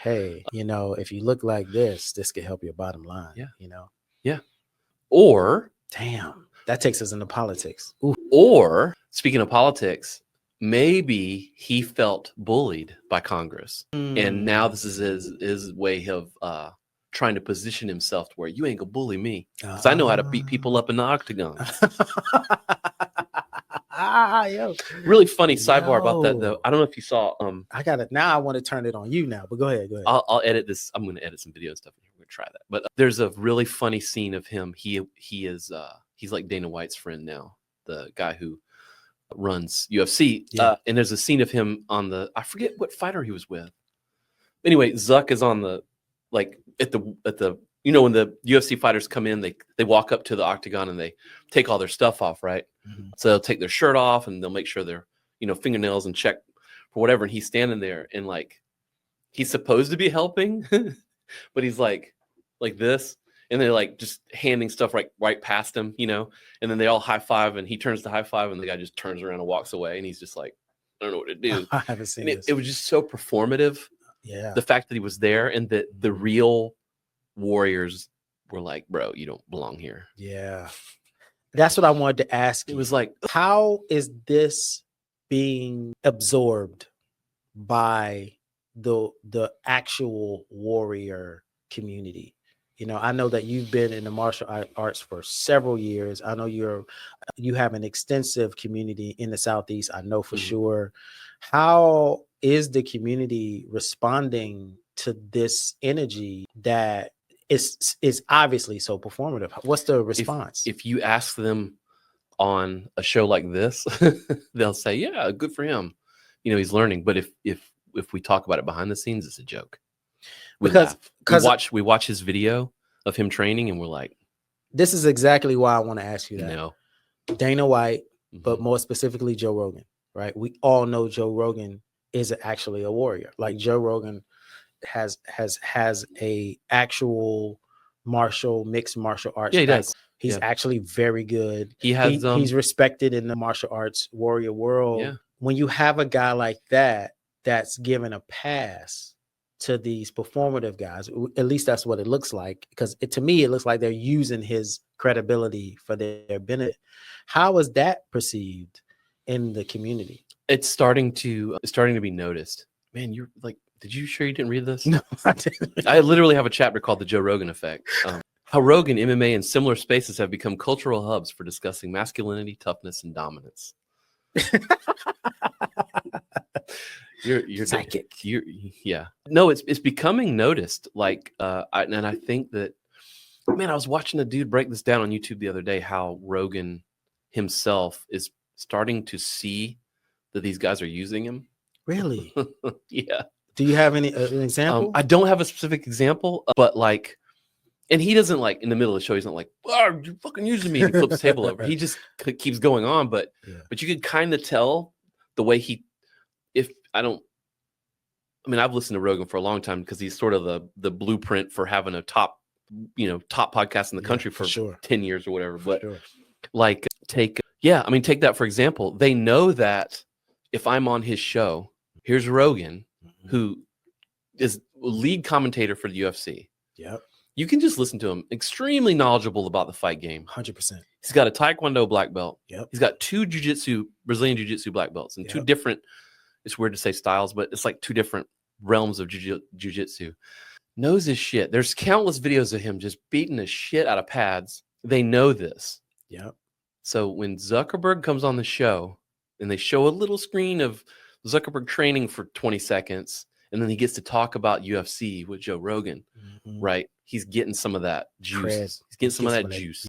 hey, if you look like this could help your bottom line. Yeah. Or damn, that takes us into politics. Ooh. Or speaking of politics, maybe he felt bullied by Congress, and now this is his way of trying to position himself to where you ain't gonna bully me because I know how to beat people up in the octagon. Yo. Really funny sidebar about that though. I don't know if you saw. I got it now. I want to turn it on you now, but go ahead. I'll edit this. I'm going to edit some video stuff. We're going to try that. But there's a really funny scene of him. He's like Dana White's friend now, the guy who runs UFC. Yeah. And there's a scene of him on I forget what fighter he was with. Anyway, Zuck is on at the when the UFC fighters come in, they walk up to the octagon and they take all their stuff off, right? Mm-hmm. So they'll take their shirt off and they'll make sure their fingernails and check for whatever. And he's standing there and he's supposed to be helping, but he's like this, and they're just handing stuff right past him, and then they all high five and he turns to high five and the guy just turns around and walks away and he's just like, I don't know what to do. I haven't seen this. It. It was just so performative. Yeah. The fact that he was there and that the real warriors were like, bro, you don't belong here. Yeah. That's what I wanted to ask you. It was like, how is this being absorbed by the actual warrior community? I know that you've been in the martial arts for several years. I know you have an extensive community in the Southeast. I know for sure. How is the community responding to this energy that is obviously so performative? What's the response? If you ask them on a show like this, they'll say, yeah, good for him. He's learning. But if we talk about it behind the scenes, it's a joke. Because we watch his video of him training and we're like, this is exactly why I want to ask you that. No. Dana White, but more specifically Joe Rogan, right? We all know Joe Rogan is actually a warrior. Like Joe Rogan has a actual mixed martial arts. Yeah, he does. He's actually very good. He's respected in the martial arts warrior world. Yeah. When you have a guy like that that's given a pass to these performative guys, at least that's what it looks like, because to me it looks like they're using his credibility for their benefit. How is that perceived in the community? It's starting to be noticed. Man, you're like, did you sure you didn't read this? No, I didn't. I literally have a chapter called The Joe Rogan Effect. How Rogan, MMA, and similar spaces have become cultural hubs for discussing masculinity, toughness, and dominance. You're psychic. Yeah. No, it's becoming noticed. And I think that, man, I was watching a dude break this down on YouTube the other day, how Rogan himself is starting to see that these guys are using him. Really? Yeah. Do you have an example? I don't have a specific example, but and he doesn't in the middle of the show, he's not like, oh, you're fucking using me. He flips the table over. He just keeps going on. But you could kind of tell the way I've listened to Rogan for a long time because he's sort of the blueprint for having a top podcast in the country for 10 years or whatever. But take that for example. They know that if I'm on his show, here's Rogan, who is lead commentator for the UFC. Yep. You can just listen to him. Extremely knowledgeable about the fight game. 100%. He's got a Taekwondo black belt. Yep. He's got 2 Brazilian Jiu-Jitsu black belts and 2 different, it's weird to say styles, but it's like 2 different realms of Jiu-Jitsu. Knows his shit. There's countless videos of him just beating the shit out of pads. They know this. Yep. So when Zuckerberg comes on the show and they show a little screen of Zuckerberg training for 20 seconds, and then he gets to talk about UFC with Joe Rogan, right? He's getting some of that juice. He's getting some of that juice.